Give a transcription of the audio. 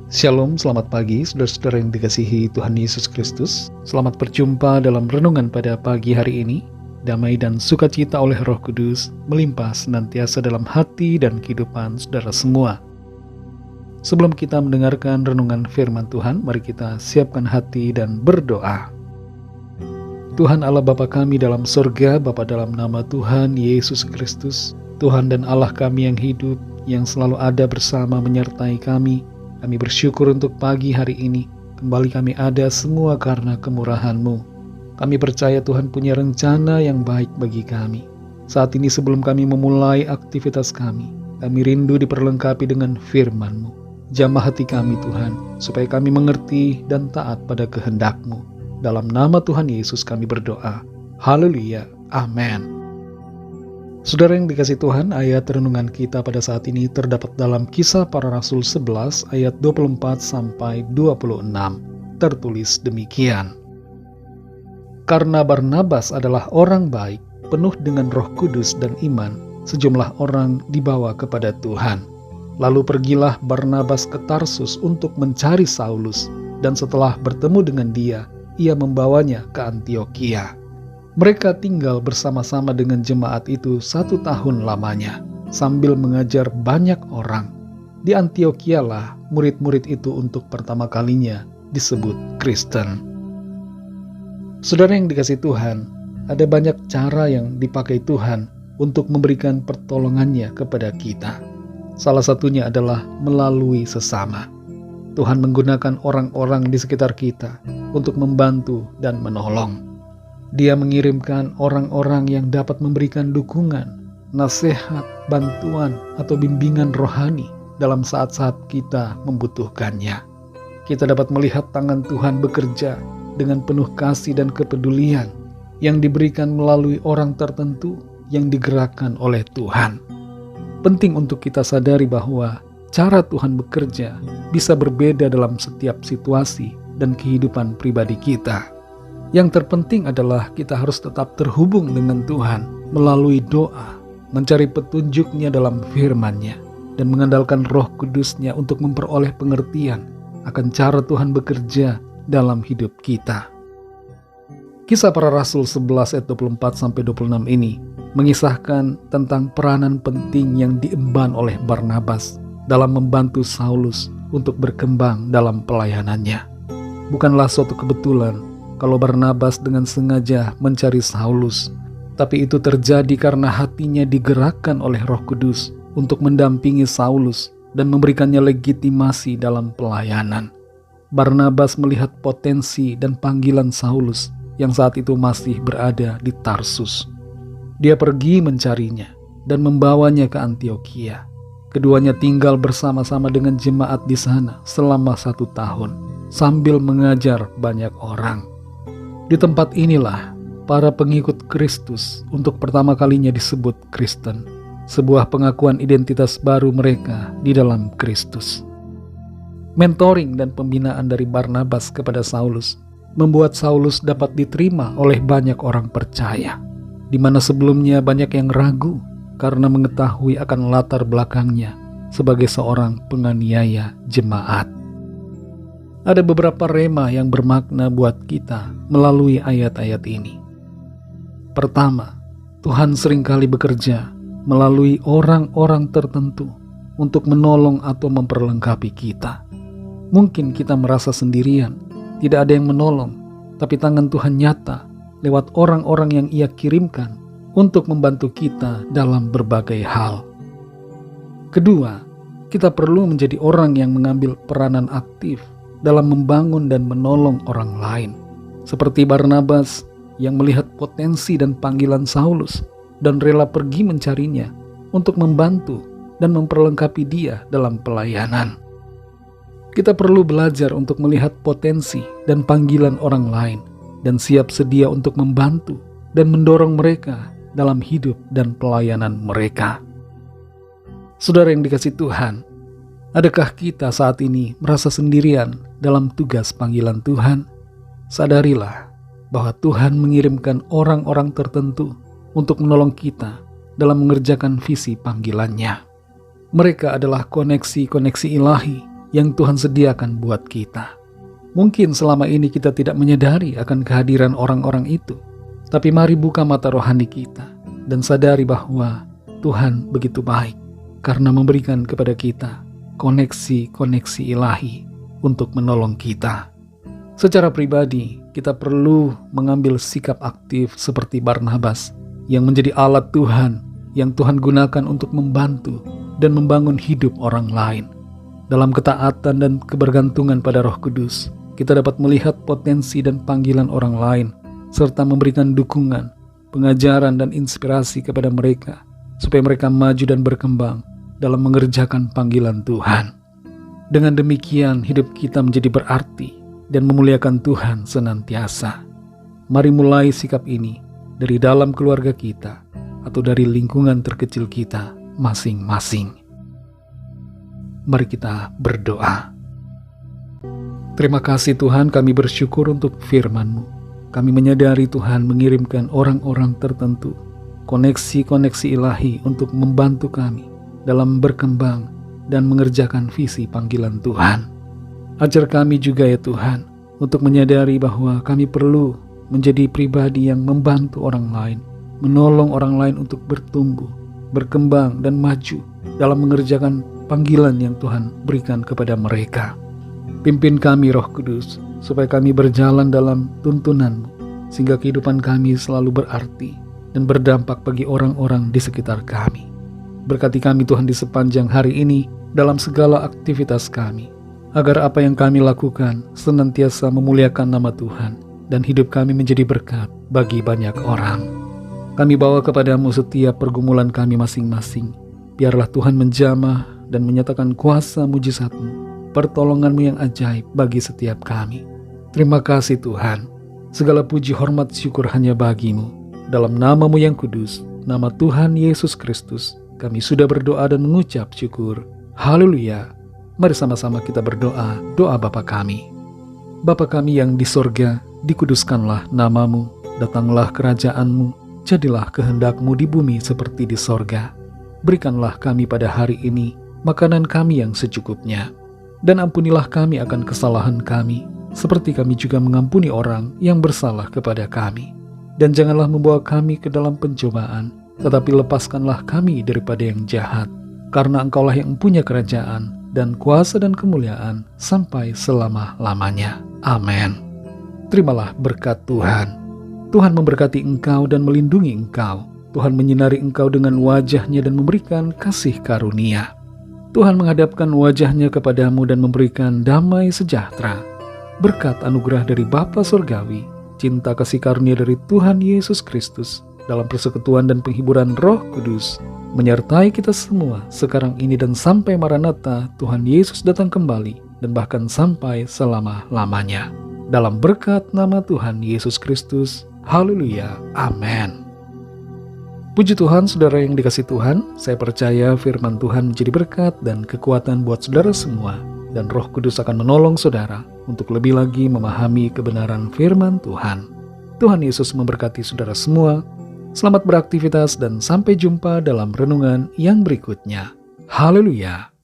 Shalom, selamat pagi saudara-saudara yang dikasihi Tuhan Yesus Kristus. Selamat berjumpa dalam renungan pada pagi hari ini. Damai dan sukacita oleh Roh Kudus melimpah senantiasa dalam hati dan kehidupan saudara semua. Sebelum kita mendengarkan renungan firman Tuhan, mari kita siapkan hati dan berdoa. Tuhan Allah Bapa kami dalam surga, Bapa dalam nama Tuhan Yesus Kristus, Tuhan dan Allah kami yang hidup, yang selalu ada bersama menyertai kami. Kami bersyukur untuk pagi hari ini. Kembali kami ada semua karena kemurahan-Mu. Kami percaya Tuhan punya rencana yang baik bagi kami. Saat ini sebelum kami memulai aktivitas kami rindu diperlengkapi dengan firman-Mu. Jamah hati kami Tuhan, supaya kami mengerti dan taat pada kehendak-Mu. Dalam nama Tuhan Yesus kami berdoa. Haleluya. Amin. Saudara yang dikasih Tuhan, ayat renungan kita pada saat ini terdapat dalam Kisah Para Rasul 11 ayat 24-26. Tertulis demikian. Karena Barnabas adalah orang baik, penuh dengan Roh Kudus dan iman, sejumlah orang dibawa kepada Tuhan. Lalu pergilah Barnabas ke Tarsus untuk mencari Saulus, dan setelah bertemu dengan dia, ia membawanya ke Antiokhia. Mereka tinggal bersama-sama dengan jemaat itu 1 tahun lamanya, sambil mengajar banyak orang. Di Antiokhia lah murid-murid itu untuk pertama kalinya disebut Kristen. Saudara yang dikasih Tuhan, ada banyak cara yang dipakai Tuhan untuk memberikan pertolongannya kepada kita. Salah satunya adalah melalui sesama. Tuhan menggunakan orang-orang di sekitar kita untuk membantu dan menolong. Dia mengirimkan orang-orang yang dapat memberikan dukungan, nasihat, bantuan, atau bimbingan rohani dalam saat-saat kita membutuhkannya. Kita dapat melihat tangan Tuhan bekerja dengan penuh kasih dan kepedulian yang diberikan melalui orang tertentu yang digerakkan oleh Tuhan. Penting untuk kita sadari bahwa cara Tuhan bekerja bisa berbeda dalam setiap situasi dan kehidupan pribadi kita. Yang terpenting adalah kita harus tetap terhubung dengan Tuhan melalui doa, mencari petunjuknya dalam firman-Nya, dan mengandalkan Roh Kudus-Nya untuk memperoleh pengertian akan cara Tuhan bekerja dalam hidup kita. Kisah Para Rasul 11 ayat 24-26 ini mengisahkan tentang peranan penting yang diemban oleh Barnabas dalam membantu Saulus untuk berkembang dalam pelayanannya. Bukanlah suatu kebetulan kalau Barnabas dengan sengaja mencari Saulus, tapi itu terjadi karena hatinya digerakkan oleh Roh Kudus untuk mendampingi Saulus dan memberikannya legitimasi dalam pelayanan. Barnabas melihat potensi dan panggilan Saulus yang saat itu masih berada di Tarsus. Dia pergi mencarinya dan membawanya ke Antiokhia. Keduanya tinggal bersama-sama dengan jemaat di sana selama 1 tahun, sambil mengajar banyak orang. Di tempat inilah para pengikut Kristus untuk pertama kalinya disebut Kristen, sebuah pengakuan identitas baru mereka di dalam Kristus. Mentoring dan pembinaan dari Barnabas kepada Saulus membuat Saulus dapat diterima oleh banyak orang percaya, di mana sebelumnya banyak yang ragu karena mengetahui akan latar belakangnya sebagai seorang penganiaya jemaat. Ada beberapa rema yang bermakna buat kita melalui ayat-ayat ini. Pertama, Tuhan seringkali bekerja melalui orang-orang tertentu untuk menolong atau memperlengkapi kita. Mungkin kita merasa sendirian, tidak ada yang menolong, tapi tangan Tuhan nyata lewat orang-orang yang Ia kirimkan untuk membantu kita dalam berbagai hal. Kedua, kita perlu menjadi orang yang mengambil peranan aktif dalam membangun dan menolong orang lain, seperti Barnabas yang melihat potensi dan panggilan Saulus dan rela pergi mencarinya untuk membantu dan memperlengkapi dia dalam pelayanan. Kita perlu belajar untuk melihat potensi dan panggilan orang lain dan siap sedia untuk membantu dan mendorong mereka dalam hidup dan pelayanan mereka. Saudara yang dikasih Tuhan, adakah kita saat ini merasa sendirian dalam tugas panggilan Tuhan? Sadarilah bahwa Tuhan mengirimkan orang-orang tertentu untuk menolong kita dalam mengerjakan visi panggilannya. Mereka adalah koneksi-koneksi ilahi yang Tuhan sediakan buat kita. Mungkin selama ini kita tidak menyadari akan kehadiran orang-orang itu, tapi mari buka mata rohani kita dan sadari bahwa Tuhan begitu baik karena memberikan kepada kita koneksi-koneksi ilahi untuk menolong kita. Secara pribadi, kita perlu mengambil sikap aktif seperti Barnabas yang menjadi alat Tuhan yang Tuhan gunakan untuk membantu dan membangun hidup orang lain. Dalam ketaatan dan kebergantungan pada Roh Kudus, kita dapat melihat potensi dan panggilan orang lain, serta memberikan dukungan, pengajaran, dan inspirasi kepada mereka, supaya mereka maju dan berkembang dalam mengerjakan panggilan Tuhan. Dengan demikian, hidup kita menjadi berarti dan memuliakan Tuhan senantiasa. Mari mulai sikap ini dari dalam keluarga kita atau dari lingkungan terkecil kita masing-masing. Mari kita berdoa. Terima kasih Tuhan, kami bersyukur untuk firman-Mu. Kami menyadari Tuhan mengirimkan orang-orang tertentu, koneksi-koneksi ilahi untuk membantu kami dalam berkembang dan mengerjakan visi panggilan Tuhan. Ajar kami juga ya Tuhan, untuk menyadari bahwa kami perlu menjadi pribadi yang membantu orang lain, menolong orang lain untuk bertumbuh, berkembang, dan maju dalam mengerjakan panggilan yang Tuhan berikan kepada mereka. Pimpin kami Roh Kudus, supaya kami berjalan dalam tuntunan-Mu, sehingga kehidupan kami selalu berarti dan berdampak bagi orang-orang di sekitar kami. Berkati kami Tuhan di sepanjang hari ini dalam segala aktivitas kami, agar apa yang kami lakukan senantiasa memuliakan nama Tuhan dan hidup kami menjadi berkat bagi banyak orang. Kami bawa kepadamu setiap pergumulan kami masing-masing. Biarlah Tuhan menjamah dan menyatakan kuasa mujizat-Mu, pertolongan-Mu yang ajaib bagi setiap kami. Terima kasih Tuhan. Segala puji hormat syukur hanya bagi-Mu. Dalam nama-Mu yang kudus, nama Tuhan Yesus Kristus, kami sudah berdoa dan mengucap syukur. Haleluya. Mari sama-sama kita berdoa, doa Bapa kami. Bapa kami yang di sorga, dikuduskanlah nama-Mu, datanglah kerajaan-Mu, jadilah kehendak-Mu di bumi seperti di sorga. Berikanlah kami pada hari ini makanan kami yang secukupnya, dan ampunilah kami akan kesalahan kami, seperti kami juga mengampuni orang yang bersalah kepada kami. Dan janganlah membawa kami ke dalam pencobaan, tetapi lepaskanlah kami daripada yang jahat, karena Engkaulah yang punya kerajaan, dan kuasa dan kemuliaan sampai selama-lamanya. Amin. Terimalah berkat Tuhan. Tuhan memberkati engkau dan melindungi engkau. Tuhan menyinari engkau dengan wajah-Nya dan memberikan kasih karunia. Tuhan menghadapkan wajah-Nya kepadamu dan memberikan damai sejahtera. Berkat anugerah dari Bapa Surgawi, cinta kasih karunia dari Tuhan Yesus Kristus, dalam persekutuan dan penghiburan Roh Kudus, menyertai kita semua sekarang ini dan sampai Maranatha Tuhan Yesus datang kembali, dan bahkan sampai selama-lamanya. Dalam berkat nama Tuhan Yesus Kristus. Haleluya. Amin. Puji Tuhan, saudara yang dikasih Tuhan, saya percaya firman Tuhan menjadi berkat dan kekuatan buat saudara semua, dan Roh Kudus akan menolong saudara untuk lebih lagi memahami kebenaran firman Tuhan. Tuhan Yesus memberkati saudara semua. Selamat beraktivitas dan sampai jumpa dalam renungan yang berikutnya. Haleluya.